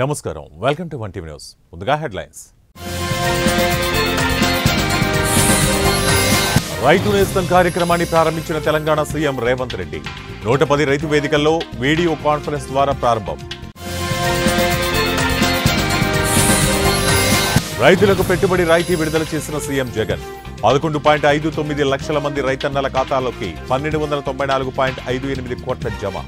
నమస్కారం welcome to 1 news ముందుగా headlines రైతు నేస్తం కార్యక్రమాన్ని ప్రారంభించిన తెలంగాణ సీఎం రేవంత్ రెడ్డి 110 రైతు వేదికల్లో వీడియో కాన్ఫరెన్స్ ద్వారా ప్రారంభం రైతులకు పెట్టుబడి రాయితీ విడుదల చేసిన సీఎం జగన్ 11.59 లక్షల మంది రైతన్నల ఖాతాలోకి 1294.58 కోట్ల జమ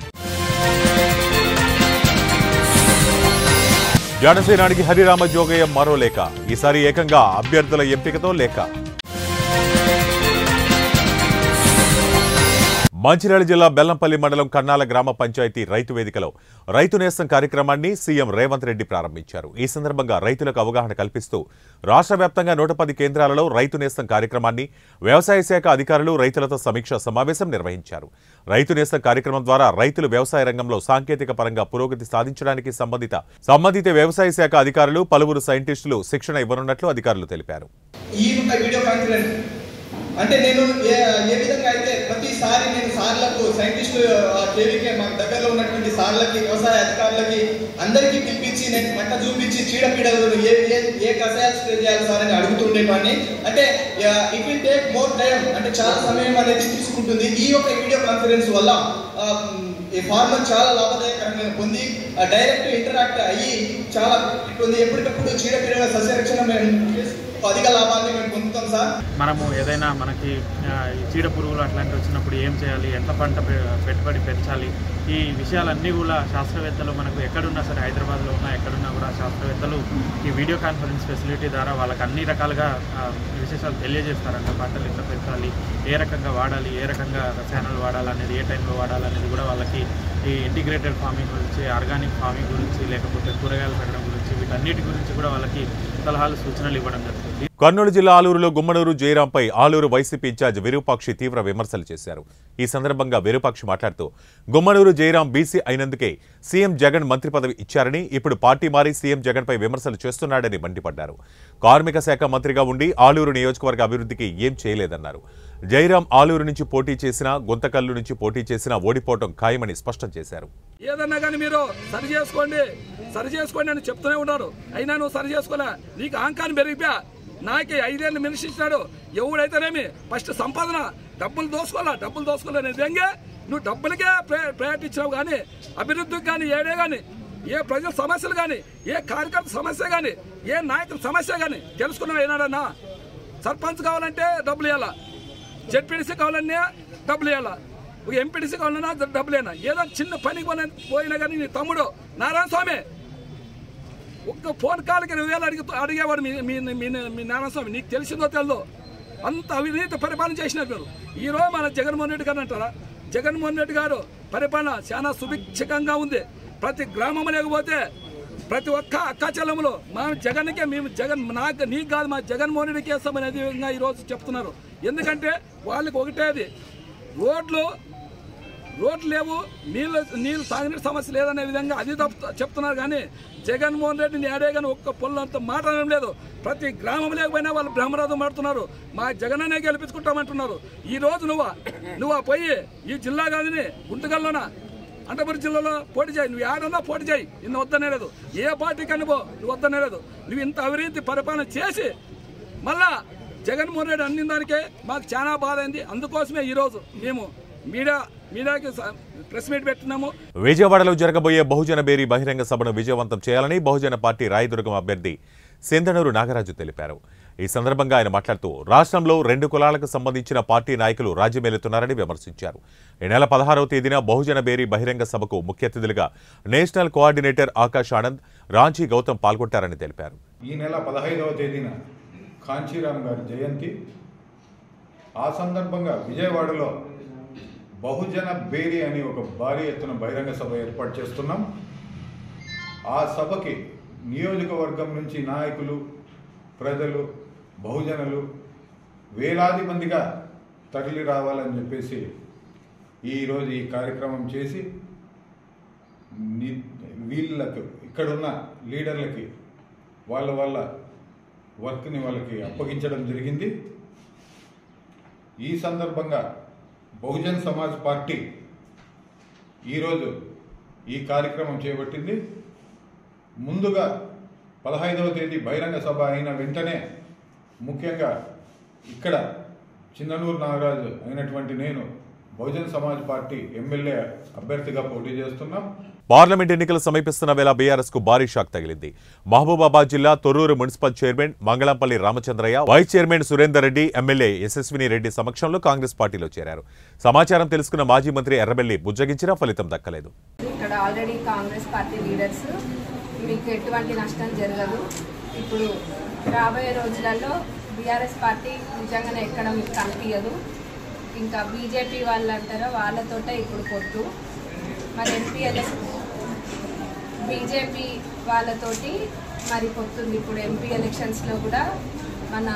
జనసేనానికి హరిరామ జోగయ్య మరో లేఖ ఈసారి ఏకంగా అభ్యర్థుల ఎంపికతో లేఖ మంచిర్యాల జిల్లా బెల్లంపల్లి మండలం కన్నాల గ్రామ పంచాయతీ రైతు వేదికలో రైతు నేస్తం కార్యక్రమాన్ని సీఎం రేవంత్ రెడ్డి ప్రారంభించారు. ఈ సందర్భంగా రైతులకు అవగాహన కల్పిస్తూ రాష్ట్ర వ్యాప్తంగా 110 కేంద్రాలలో రైతు నేస్తం కార్యక్రమాన్ని వ్యవసాయ శాఖ అధికారులు రైతులతో సమీక్షా సమావేశం నిర్వహించారు. రైతు నేస్తం కార్యక్రమం ద్వారా రైతులు వ్యవసాయ రంగంలో సాంకేతిక పరంగా పురోగతి సాధించడానికి సంబంధిత వ్యవసాయ శాఖ అధికారులు పలువురు సైంటిస్టులు శిక్షణ ఇవ్వనున్నట్లు అధికారులు తెలిపారు. అంటే నేను ఏ విధంగా అయితే ప్రతిసారి నేను సార్లకు సైంటిస్టు కేవీకే మాకు దగ్గరలో ఉన్నటువంటి సార్లకి వ్యవసాయ అధికారులకి అందరికీ పిలిపించి నేను పంట చూపించి చీడపీడలు ఏ కషాయాలు స్ప్రే చేయాలి సార్ అని అడుగుతుండేవాడిని. అంటే it will take more time, అంటే చాలా సమయం అనేది తీసుకుంటుంది. ఈ యొక్క వీడియో కాన్ఫరెన్స్ వల్ల ఈ ఫార్మర్ చాలా లాభదాయకరంగా పొంది డైరెక్ట్ ఇంటరాక్ట్ అయ్యి చాలా ఎప్పటికప్పుడు చీడపీడల సస్యరక్షణ మేము అధిక లాభాన్ని మేము పొందుతాం సార్. మనము ఏదైనా మనకి చీడ పురుగులు అట్లాంటివి వచ్చినప్పుడు ఏం చేయాలి, ఎంత పంట పెట్టుబడి పెంచాలి, ఈ విషయాలన్నీ కూడా శాస్త్రవేత్తలు మనకు ఎక్కడున్నా సరే హైదరాబాద్లో ఉన్నా ఎక్కడున్నా కూడా శాస్త్రవేత్తలు ఈ వీడియో కాన్ఫరెన్స్ ఫెసిలిటీ ద్వారా వాళ్ళకి అన్ని రకాలుగా విశేషాలు తెలియజేస్తారంట. పంటలు ఎంత పెంచాలి, ఏ రకంగా వాడాలి, ఏ రకంగా రసాయనాలు వాడాలి అనేది, ఏ టైంలో వాడాలనేది కూడా వాళ్ళకి ఈ ఇంటిగ్రేటెడ్ ఫార్మింగ్ గురించి, ఆర్గానిక్ ఫార్మింగ్ గురించి, లేకపోతే కూరగాయలు పెట్టడం గురించి, వీటన్నిటి గురించి కూడా వాళ్ళకి సలహాలు సూచనలు ఇవ్వడం జరుగుతుంది. కర్నూలు జిల్లా ఆలూరులో గుమ్మనూరు జయరాంపై ఆలూరు వైసీపీ ఇన్ఛార్జ్ విరూపాక్షి తీవ్ర విమర్శలు చేశారు. ఈ సందర్భంగా విరూపాక్షి మాట్లాడుతూ గుమ్మనూరు జయరాం బీసీ అయినందుకే సీఎం జగన్ మంత్రి పదవి ఇచ్చారని, ఇప్పుడు పార్టీ మారి సీఎం జగన్ పై విమర్శలు చేస్తున్నాడని మండిపడ్డారు. కార్మిక శాఖ మంత్రిగా ఉండి ఆలూరు నియోజకవర్గ అభివృద్ధికి ఏం చేయలేదన్నారు. జయరాం ఆలూరు నుంచి పోటీ చేసినా, గుంతకల్లు నుంచి పోటీ చేసినా ఓడిపోవడం ఖాయమని స్పష్టం చేశారు. ఏదన్నా కానీ మీరు సరి చేసుకోండి అని చెప్తూనే ఉన్నారు. అయినా నువ్వు సరి చేసుకోలే, నీకు అహంకారం పెరిగిపోయా. నాకే 5 ఏళ్ళు మినిస్టర్ ఇచ్చినాడు, ఎవడైతేనేమి ఫస్ట్ సంపాదన డబ్బులు దోసుకోలే నిజంగా నువ్వు డబ్బులకే ప్రయారిటీ ఇచ్చినావు. కానీ అభివృద్ధికి కానీ ఏడే కానీ ఏ ప్రజల సమస్యలు కానీ, ఏ కార్యకర్త సమస్య కానీ, ఏ నాయకుల సమస్య కానీ తెలుసుకున్నావు ఏనాడన్నా? సర్పంచ్ కావాలంటే డబ్బులు ఇవ్వాలా, జెడ్పీటీసీ కావాలన్నా డబ్బులు ఇవ్వాలా, ఎంపీటీసీ కావాలన్నా డబ్బులేనా? ఏదో చిన్న పనికి పోయినా కానీ నీ తమ్ముడు నారాయణ స్వామి ఒక్క ఫోన్ కాల్కి 2000 అడిగేవాడు మీ నారాయణ స్వామి. నీకు తెలిసిందో తెలదో అంత అవినీతి పరిపాలన చేసినారు మీరు. ఈరోజు మన జగన్మోహన్ రెడ్డి గారు అంటారా? జగన్మోహన్ రెడ్డి గారు పరిపాలన చాలా సుభిక్షంగా ఉంది. ప్రతి గ్రామం లేకపోతే ప్రతి ఒక్క అక్క చెల్లెములు మా జగన్కే, మేము జగన్ నీకు కాదు మా జగన్మోహన్ రెడ్డికి వేస్తామనేది విధంగా ఈరోజు చెప్తున్నారు. ఎందుకంటే వాళ్ళకి ఒకటేది, రోడ్లు లేవు, నీళ్ళు తాగునీటి సమస్య లేదనే విధంగా అది చెప్తున్నారు. కానీ జగన్మోహన్ రెడ్డిని ఆడే కానీ ఒక్క పొల్లంత మాట్లాడడం లేదు. ప్రతి గ్రామం లేకపోయినా వాళ్ళు బ్రహ్మరథం ఆడుతున్నారు. మా జగననే గెలిపించుకుంటామంటున్నారు. ఈ రోజు నువ్వు పోయి ఈ జిల్లా కాదని గుంటకల్లోనా అనంతపురం జిల్లాలో పోటీ చేయి, నువ్వు ఏడన్నా పోటీ చేయి, నిన్ను వద్దనే లేదు. ఏ పార్టీకి అనుభవం నువ్వు వద్దనే లేదు. నువ్వు ఇంత అవినీతి పరిపాలన చేసి మళ్ళా జగన్మోహన్ రెడ్డి అన్ని దానికే మాకు చాలా బాధ అయింది. అందుకోసమే ఈరోజు మేము మీడియాకి ప్రెస్ మీట్ పెట్టినాము. విజయవాడలో జరగబోయే బహుజన బేరీ బహిరంగ సభను విజయవంతం చేయాలని బహుజన పార్టీ రాయదుర్గం అభ్యర్థి సింధనూరు నాగరాజు తెలిపారు. ఈ సందర్భంగా ఆయన మాట్లాడుతూ రాష్ట్రంలో 2 కులాలకు సంబంధించిన పార్టీ నాయకులు రాజ్యమేలుతున్నారని విమర్శించారు. ఈ నెల 16వ తేదీన బహుజన బేరీ బహిరంగ సభకు ముఖ్య అతిథులుగా నేషనల్ కోఆర్డినేటర్ ఆకాష్ ఆనంద్, రాంచీ గౌతమ్ పాల్గొంటారని తెలిపారు. ఈ నెల 15వ తేదీన కాంచీరామ్ గారి జయంతి. ఆ సందర్భంగా విజయవాడలో బహుజన బేరీ అని ఒక భారీ ఎత్తున బహిరంగ సభ ఏర్పాటు చేస్తున్నాం. ఆ సభకి నియోజకవర్గం నుంచి నాయకులు, ప్రజలు, బహుజనులు వేలాది మందిగా తరలి రావాలని చెప్పేసి ఈరోజు ఈ కార్యక్రమం చేసి వీళ్ళకు ఇక్కడున్న లీడర్లకి వాళ్ళ వర్క్ని వాళ్ళకి అప్పగించడం జరిగింది. ఈ సందర్భంగా బహుజన్ సమాజ్ పార్టీ ఈరోజు ఈ కార్యక్రమం చేపట్టింది. ముందుగా 15వ తేదీ బహిరంగ సభ అయిన వెంటనే ముఖ్యంగా ఇక్కడ చిన్ననూరు నాగరాజు అయినటువంటి నేను బహుజన్ సమాజ్ పార్టీ ఎమ్మెల్యే అభ్యర్థిగా పోటీ చేస్తున్నాం. పార్లమెంట్ ఎన్నికలు సమీపిస్తున్న వేళ బీఆర్ఎస్ కు భారీ షాక్ తగిలింది. మహబూబాబాద్ జిల్లా Thorrur municipal chairman Mangalampalli Ramachandraiah, vice chairman Surender Reddy, MLA Yashaswini Reddy సమక్షంలో కాంగ్రెస్ పార్టీలో చేరారు. సమాచారం తెలుసుకున్న మాజీ మంత్రి ఎర్రబెల్లి బుజ్జగించినా ఫలితం దక్కలేదు. ఇక్కడ ఆల్రెడీ కాంగ్రెస్ పార్టీ లీడర్స్ మీకు ఎటువంటి నష్టం జరగదు, ఇప్పుడు రాబోయే రోజులలో బీఆర్ఎస్ పార్టీ నిజంగానే ఎక్కడ మీకు కనిపించదు, ఇంకా బీజేపీ వాళ్ళు అంటారో వాళ్ళతోటే ఇప్పుడు పొత్తు, మరి ఎంపీఎల్ఎస్ బీజేపీ వాళ్ళతోటి మరి పొత్తుంది. ఇప్పుడు ఎంపీ ఎలక్షన్స్లో కూడా మన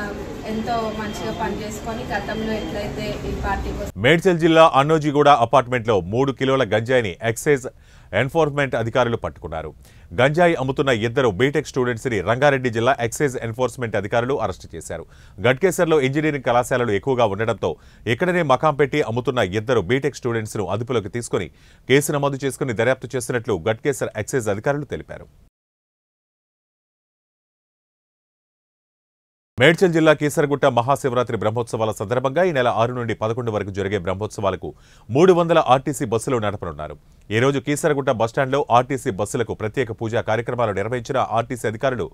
ఎంతో మంచిగా పనిచేసుకొని గతంలో ఎట్లయితే ఈ పార్టీకి. మేడ్చల్ జిల్లా అన్నోజిగూడ అపార్ట్మెంట్లో 3 కిలోల గంజాయిని ఎక్సైజ్ ఎన్ఫోర్స్మెంట్ అధికారులు పట్టుకున్నారు. గంజాయి అమ్ముతున్న 2 బీటెక్ స్టూడెంట్స్ ని రంగారెడ్డి జిల్లా ఎక్సైజ్ ఎన్ఫోర్స్మెంట్ అధికారులు అరెస్టు చేశారు. గట్కేసర్లో ఇంజనీరింగ్ కళాశాలలు ఎక్కువగా ఉండడంతో ఇక్కడనే మకాం పెట్టి అమ్ముతున్న 2 బీటెక్ స్టూడెంట్స్ ను అదుపులోకి తీసుకుని కేసు నమోదు చేసుకుని దర్యాప్తు చేస్తున్నట్లు గట్కేసర్ ఎక్సైజ్ అధికారులు తెలిపారు. మేడ్చల్ జిల్లా కీసరగుట్ట మహాశివరాత్రి బ్రహ్మోత్సవాల సందర్భంగా ఈ నెల 6 నుండి 11 వరకు జరిగే బ్రహ్మోత్సవాలకు 300 ఆర్టీసీ బస్సులు నడపనున్నారు. ఈ రోజు కీసరగుట్ట బస్టాండ్లో ఆర్టీసీ బస్సులకు ప్రత్యేక పూజా కార్యక్రమాలు నిర్వహించిన ఆర్టీసీ అధికారులు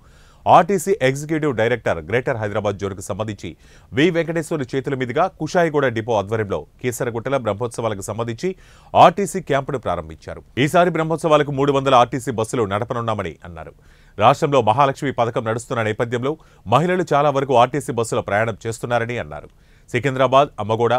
RTC executive director greater Hyderabad జోన్కు సంబంధించి వి వెంకటేశ్వర చేతుల మీదుగా కుషాయిగూడ డిపో ఆధ్వర్యంలో కీసరగుట్టల బ్రహ్మోత్సవాలకు సంబంధించి ఆర్టీసీ క్యాంపును ప్రారంభించారు. ఈసారి బ్రహ్మోత్సవాలకు 300 ఆర్టీసీ బస్సులు నడపనున్నామని అన్నారు. రాష్ట్రంలో మహాలక్ష్మి పథకం నడుస్తున్న నేపథ్యంలో మహిళలు చాలా వరకు ఆర్టీసీ బస్సులో ప్రయాణం చేస్తున్నారని అన్నారు. సికింద్రాబాద్, అమ్మగూడ,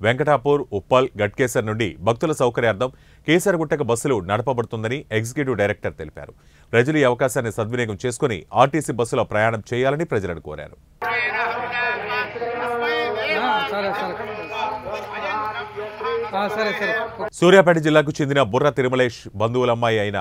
వెంకటాపూర్, ఉప్పల్, గట్కేసర్ నుండి భక్తుల సౌకర్యార్థం కేసరగుట్టకు బస్సులు నడపబడుతుందని ఎగ్జిక్యూటివ్ డైరెక్టర్ తెలిపారు. ప్రజలు ఈ అవకాశాన్ని సద్వినియోగం చేసుకుని ఆర్టీసీ బస్సులో ప్రయాణం చేయాలని ప్రజలను కోరారు. సూర్యాపేట జిల్లాకు చెందిన బుర్ర తిరుమలేష్ బంధువులమ్మాయి అయిన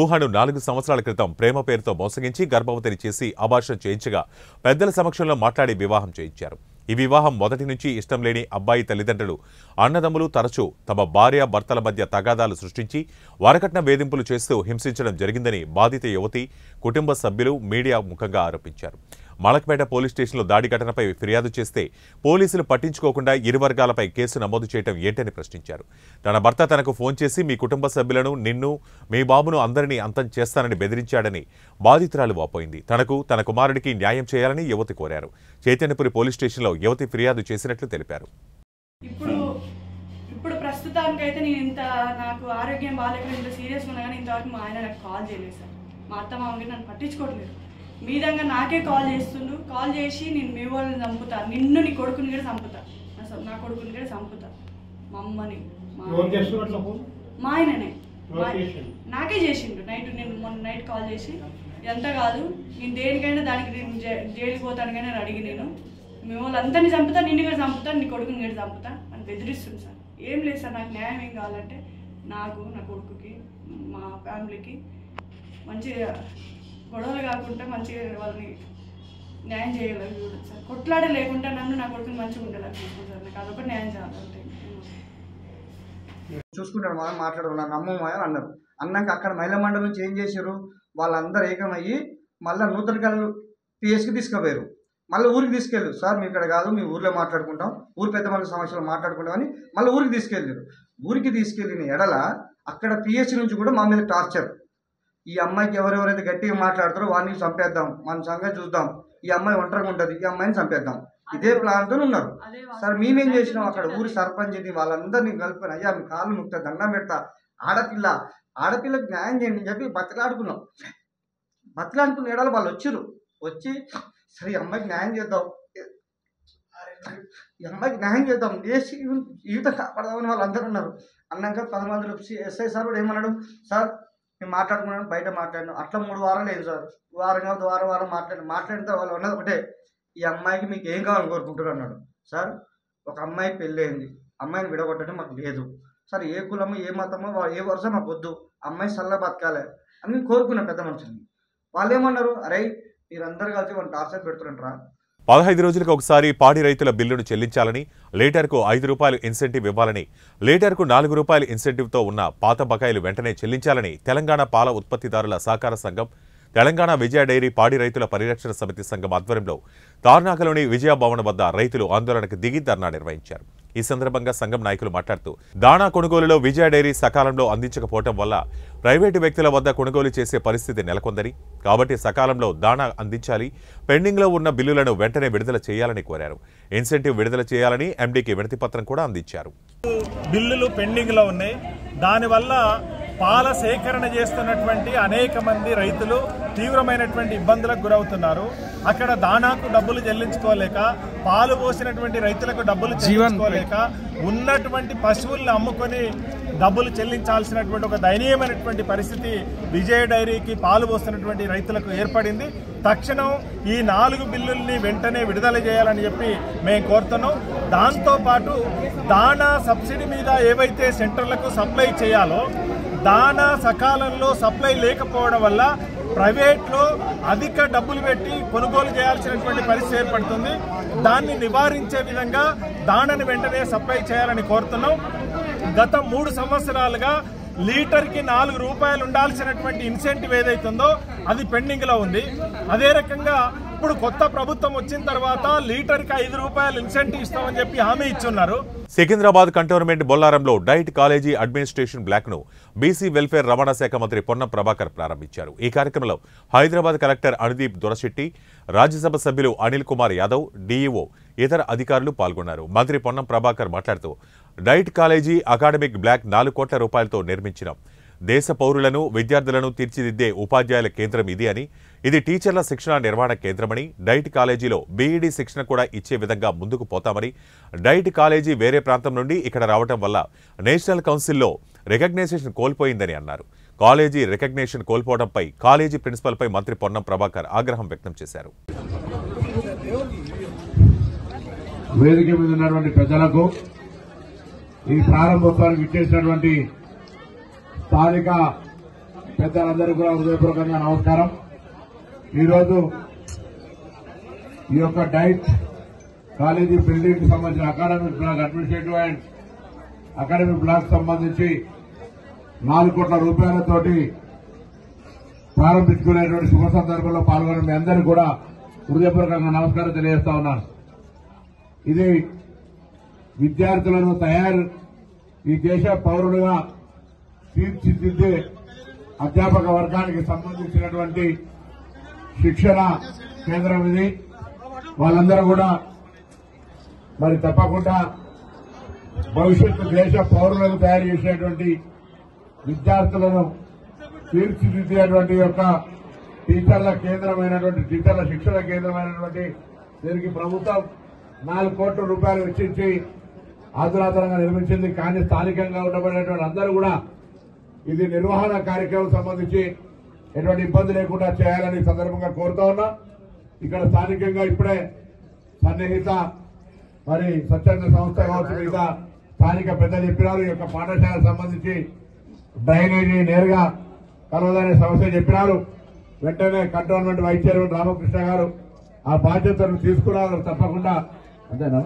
ఊహను 4 సంవత్సరాల క్రితం ప్రేమ పేరుతో మోసగించి గర్భవతిని చేసి అబార్షన్ చేయించగా పెద్దల సమక్షంలో మాట్లాడి వివాహం చేయించారు. ఈ వివాహం మొదటి నుంచి ఇష్టం లేని అబ్బాయి తల్లిదండ్రులు, అన్నదమ్ములు తరచూ తమ భార్య భర్తల మధ్య తగాదాలు సృష్టించి వరకట్న వేధింపులు చేస్తూ హింసించడం జరిగిందని బాధిత యువతి కుటుంబ సభ్యులు మీడియా ముఖంగా ఆరోపించారు. మలక్పేట పోలీస్ స్టేషన్లో దాడి ఘటనపై ఫిర్యాదు చేస్తే పోలీసులు పట్టించుకోకుండా ఇరు వర్గాలపై కేసు నమోదు చేయడం ఏంటని ప్రశ్నించారు. తన భర్త తనకు ఫోన్ చేసి మీ కుటుంబ సభ్యులను, నిన్ను, మీ బాబును అందరినీ అంతం చేస్తానని బెదిరించాడని బాధితురాలు వాపోయింది. తనకు, తన కుమారుడికి న్యాయం చేయాలని యువతి కోరారు. చైతన్యపురి పోలీస్ స్టేషన్లో యువతి ఫిర్యాదు చేసినట్లు తెలిపారు. ఇప్పుడు ప్రస్తుతానికైతే నేను నాకు ఆరోగ్యం బాగాలేకుండా ఇంత సీరియస్గా ఉన్నా కానీ ఇంతవరకు మా ఆయన నాకు కాల్ చేయలేదు సార్. మా అత్త మామూలుగా నన్ను పట్టించుకోవట్లేదు. మీ విధంగా నాకే కాల్ చేస్తుండు. కాల్ చేసి నేను మీ వాళ్ళని చంపుతా, నిన్ను నీ కొడుకుని కూడా చంపుతా, నా కొడుకుని కూడా చంపుతా, మా అమ్మని మా ఆయననే నాకే చేసిండు. నేను మొన్న నైట్ కాల్ చేసి ఎంత కాదు నేను దేనికైనా దానికి నేను జైలుకి పోతాను కానీ అడిగి నేను మీ వాళ్ళందరినీ చంపుతా, నిన్ను కూడా చంపుతా, నీ కొడుకుని కూడా చంపుతా అని బెదిరిస్తుంది సార్. ఏం లేదు సార్, నాకు న్యాయం ఏం కావాలంటే నాకు, నా కొడుకుకి, మా ఫ్యామిలీకి మంచిగా గొడవలు కాకుండా మంచిగా వాళ్ళని న్యాయం చేయగలరు చూడదు సార్. కొట్లాడే లేకుండా నన్ను, నా కొడుకుని మంచిగా ఉండేలా చూసుకుంటారు సార్. నాకు అదొకటి న్యాయం చేయాలంటే చూసుకుంటాడు. మాట్లాడరు, నాకు అమ్మమ్మ అన్నారు. అన్నాక అక్కడ మహిళా మండలి నుంచి ఏం చేశారు, వాళ్ళందరూ ఏకమయ్యి మళ్ళీ నూతనకల్లు పిఎస్కి తీసుకుపోయారు. మళ్ళీ ఊరికి తీసుకెళ్ళారు. సార్ మీ ఇక్కడ కాదు, మీ ఊర్లో మాట్లాడుకుంటాం, ఊరి పెద్ద మనుషుల సమస్యలు మాట్లాడుకుంటామని మళ్ళీ ఊరికి తీసుకెళ్ళారు. ఊరికి తీసుకెళ్ళిన ఎడల అక్కడ పిహెచ్ నుంచి కూడా మా మీద టార్చర్. ఈ అమ్మాయికి ఎవరెవరైతే గట్టిగా మాట్లాడతారో వాడిని చంపేద్దాం, మన సంగతి చూద్దాం, ఈ అమ్మాయి ఒంటరిగా ఉంటుంది, ఈ అమ్మాయిని చంపేద్దాం, ఇదే ప్లాన్తో ఉన్నారు. సార్ మేమేం చేసినాం, అక్కడ ఊరి సర్పంచ్ని వాళ్ళందరినీ కలుపుకొని అయ్యా మీ కాళ్ళు ముక్తా, దండం పెడతా, ఆడపిల్లకి న్యాయం చేయండి అని చెప్పి బతిలాడుకున్నాం. బతిలాడుకున్న ఏడాలు వాళ్ళు వచ్చి సరే ఈ అమ్మాయికి న్యాయం చేద్దాం, దేశ యువత కాపాడదామని వాళ్ళు అందరూ ఉన్నారు. అన్నాక 10 మంది ఎస్ఐ సార్ కూడా ఏమన్నాడు, సార్ మేము మాట్లాడుకున్నాను, బయట మాట్లాడినాం, అట్లా 3 వారాలు లేదు సార్, వారం మాట్లాడిన తర్వాత వాళ్ళు అన్నది ఒకటే, ఈ అమ్మాయికి మీకు ఏం కావాలని కోరుకుంటారు అన్నాడు. సార్ ఒక అమ్మాయి పెళ్ళి అయింది, అమ్మాయిని విడగొట్టడం మాకు లేదు సార్, ఏ కులమో ఏ మతమో ఏ వరుస మాకు వద్దు, అమ్మాయి సల్ల బతకాలి అని నేను కోరుకున్నాను పెద్ద మనుషుల్ని. వాళ్ళు ఏమన్నారు, అరే మీరందరూ కలిసి వాళ్ళు టార్చర్ పెడుతున్నారా. 15 రోజులకు ఒకసారి పాడి రైతుల బిల్లును చెల్లించాలని, లీటర్కు ₹5 ఇన్సెంటివ్ ఇవ్వాలని, లీటర్కు ₹4 ఇన్సెంటివ్తో ఉన్న పాత బకాయిలు వెంటనే చెల్లించాలని తెలంగాణ పాల ఉత్పత్తిదారుల సహకార సంఘం, తెలంగాణ విజయ డైరీ పాడి రైతుల పరిరక్షణ సమితి సంఘం ఆధ్వర్యంలో తార్నాకలోని విజయ భవన్ వద్ద రైతులు ఆందోళనకు దిగి ధర్నా నిర్వహించారు. ఈ సందర్భంగా సంఘం నాయకులు మాట్లాడుతూ దాణా కొనుగోలులో విజయ డైరీ సకాలంలో అందించకపోవడం వల్ల ప్రైవేటు వ్యక్తుల వద్ద కొనుగోలు చేసే పరిస్థితి నెలకొందని, కాబట్టి సకాలంలో దాణా అందించాలి, పెండింగ్లో ఉన్న బిల్లులను వెంటనే విడుదల చేయాలని కోరారు. ఇన్సెంటివ్ విడుదల చేయాలని ఎండీకి వినతిపత్రం కూడా అందించారు. బిల్లులు పెండింగ్లో ఉన్నాయి. దానివల్ల పాల సేకరణ చేస్తున్నటువంటి అనేక మంది రైతులు తీవ్రమైనటువంటి ఇబ్బందులకు గురవుతున్నారు. అక్కడ దానాకు డబ్బులు చెల్లించుకోలేక, పాలు పోసినటువంటి రైతులకు డబ్బులు చెల్లించుకోలేక, ఉన్నటువంటి పశువులను అమ్ముకొని డబ్బులు చెల్లించాల్సినటువంటి ఒక దయనీయమైనటువంటి పరిస్థితి విజయ డైరీకి పాలు పోస్తున్నటువంటి రైతులకు ఏర్పడింది. తక్షణం ఈ 4 బిల్లుల్ని వెంటనే విడుదల చేయాలని చెప్పి మేము కోరుతున్నాం. దాంతోపాటు దానా సబ్సిడీ మీద ఏవైతే సెంటర్లకు సప్లై చేయాలో దానా సకాలంలో సప్లై లేకపోవడం వల్ల ప్రైవేట్లో అధిక డబ్బులు పెట్టి కొనుగోలు చేయాల్సినటువంటి పరిస్థితి ఏర్పడుతుంది. దాన్ని నివారించే విధంగా దానాన్ని వెంటనే సప్లై చేయాలని కోరుతున్నాం. గత 3 సంవత్సరాలుగా లీటర్కి 4 రూపాయలు ఉండాల్సినటువంటి ఇన్సెంటివ్ ఏదైతుందో అది పెండింగ్లో ఉంది. అదే రకంగా ఇప్పుడు కొత్త ప్రభుత్వం వచ్చిన తర్వాత లీటర్కి 5 రూపాయలు ఇన్సెంటివ్ ఇస్తామని చెప్పి హామీ ఇచ్చున్నారు. సికింద్రాబాద్ కంటోన్మెంట్ బొల్లారంలో డైట్ కాలేజీ అడ్మినిస్ట్రేషన్ బ్లాక్ ను బీసీ వెల్ఫేర్ రవాణా శాఖ మంత్రి పొన్నం ప్రభాకర్ ప్రారంభించారు. ఈ కార్యక్రమంలో హైదరాబాద్ కలెక్టర్ అనుదీప్ దొరశెట్టి, రాజ్యసభ సభ్యులు అనిల్ కుమార్ యాదవ్, డీఈఓ, ఇతర అధికారులు పాల్గొన్నారు. మంత్రి పొన్నం ప్రభాకర్ మాట్లాడుతూ డైట్ కాలేజీ అకాడమిక్ బ్లాక్ 4 కోట్ల రూపాయలతో నిర్మించిన దేశ పౌరులను, విద్యార్థులను తీర్చిదిద్దే ఉపాధ్యాయుల కేంద్రం ఇది అని, ఇది టీచర్ల శిక్షణ నిర్వహణ కేంద్రమని, డైట్ కాలేజీలో బీఈడీ శిక్షణ కూడా ఇచ్చే విధంగా ముందుకు పోతామని, డైట్ కాలేజీ వేరే ప్రాంతం నుండి ఇక్కడ రావడం వల్ల నేషనల్ కౌన్సిల్లో రికగ్నైజేషన్ కోల్పోయిందని అన్నారు. కాలేజీ రికగ్నేషన్ కోల్పోవడంపై కాలేజీ ప్రిన్సిపల్పై మంత్రి పొన్నం ప్రభాకర్ ఆగ్రహం వ్యక్తం చేశారు. వేదిక మీద ఉన్నటువంటి పెద్దలకు, ఈ ప్రారంభోత్సవానికి ఇచ్చేసినటువంటి స్థానిక పెద్దలందరూ కూడా హృదయపూర్వకంగా నమస్కారం. ఈరోజు ఈ యొక్క డైట్ కాలేజీ బిల్డింగ్ కి సంబంధించిన academic block, administrative and academic block సంబంధించి 4 కోట్ల రూపాయలతోటి ప్రారంభించుకునేటువంటి శుభ సందర్భంలో పాల్గొన్న మీ అందరికీ కూడా హృదయపూర్వకంగా నమస్కారం తెలియజేస్తా ఉన్నాను. ఇది విద్యార్థులను ఈ దేశ పౌరులుగా తీర్చిదిద్దే అధ్యాపక వర్గానికి సంబంధించినటువంటి శిక్షణ కేంద్రం ఇది. వాళ్ళందరూ కూడా మరి తప్పకుండా భవిష్యత్తు దేశ పౌరులను తయారు చేసేటువంటి విద్యార్థులను తీర్చిదిద్దేటువంటి యొక్క టీచర్ల కేంద్రమైనటువంటి టీచర్ల శిక్షణ కేంద్రమైనటువంటి దీనికి ప్రభుత్వం 4 కోట్ల రూపాయలు వెచ్చించి ఆధునాతనంగా నిర్మించింది. కానీ స్థానికంగా ఉండబడినటువంటి అందరూ కూడా ఇది నిర్వహణ కార్యక్రమం సంబంధించి ఎటువంటి ఇబ్బంది లేకుండా చేయాలని సందర్భంగా కోరుతా ఉన్నా. ఇక్కడ స్థానికంగా ఇప్పుడే సన్నిహిత మరి స్వచ్ఛంద సంస్థ కావచ్చు, మిగతా స్థానిక పెద్దలు చెప్పినారు. ఈ యొక్క పాఠశాలకు సంబంధించి డ్రైనేజీ నేరుగా కలవదనే సమస్య చెప్పినారు. వెంటనే కంటోన్మెంట్ వైస్ చైర్మన్ రామకృష్ణ గారు ఆ బాధ్యతను తీసుకున్నారు. తప్పకుండా అంతేనా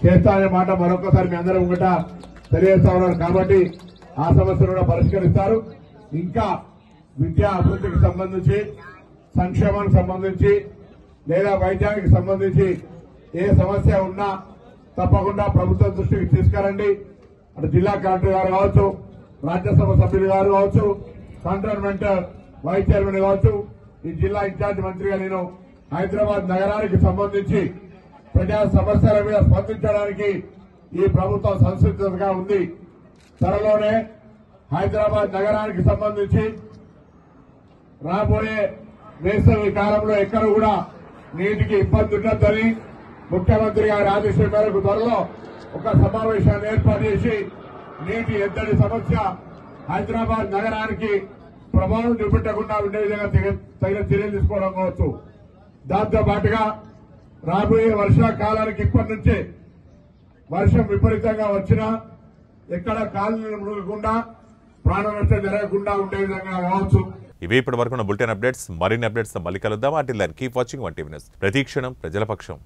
చేస్తారనే మాట మరొకసారి మీ అందరూ ఒకట తెలియజేస్తా ఉన్నారు. కాబట్టి ఆ సమస్యను కూడా పరిష్కరిస్తారు. ఇంకా విద్యా అభివృద్ధికి సంబంధించి, సంక్షేమానికి సంబంధించి లేదా వైద్యానికి సంబంధించి ఏ సమస్య ఉన్నా తప్పకుండా ప్రభుత్వం దృష్టికి తీసుకురండి. అటు జిల్లా కలెక్టర్ గారు కావచ్చు, రాజ్యసభ సభ్యులు గారు కావచ్చు, కంటోన్మెంట్ వైస్ చైర్మన్ కావచ్చు, ఈ జిల్లా ఇన్ఛార్జ్ మంత్రిగా నేను హైదరాబాద్ నగరానికి సంబంధించి ప్రజా సమస్యల మీద స్పందించడానికి ఈ ప్రభుత్వం సంసిద్ధంగా ఉంది. త్వరలోనే హైదరాబాద్ నగరానికి సంబంధించి రాబోయే వేసవి కాలంలో ఎక్కడ కూడా నీటికి ఇబ్బంది ఉండొద్దని ముఖ్యమంత్రి గారి ఆదేశం మేరకు త్వరలో ఒక సమావేశాన్ని ఏర్పాటు చేసి నీటి ఎద్దడి సమస్య హైదరాబాద్ నగరానికి ప్రభావం చూపెట్టకుండా ఉండే విధంగా తగిన చర్యలు తీసుకోవడం కావచ్చు. దాంతో పాటుగా రాబోయే వర్షాకాలానికి ఇప్పటి నుంచే వర్షం విపరీతంగా వచ్చినా ఎక్కడ కాలనీలు మునగకుండా ప్రాణ నష్టం జరగకుండా ఉండే విధంగా కావచ్చు. ఇవి ఇప్పటి వరకు బులెటిన్ అప్డేట్స్. మరిన్ని అప్డేట్స్ మళ్ళీ కలుద్దాం. Keep watching 1 TV news. ప్రతి క్షణం ప్రజల పక్షం.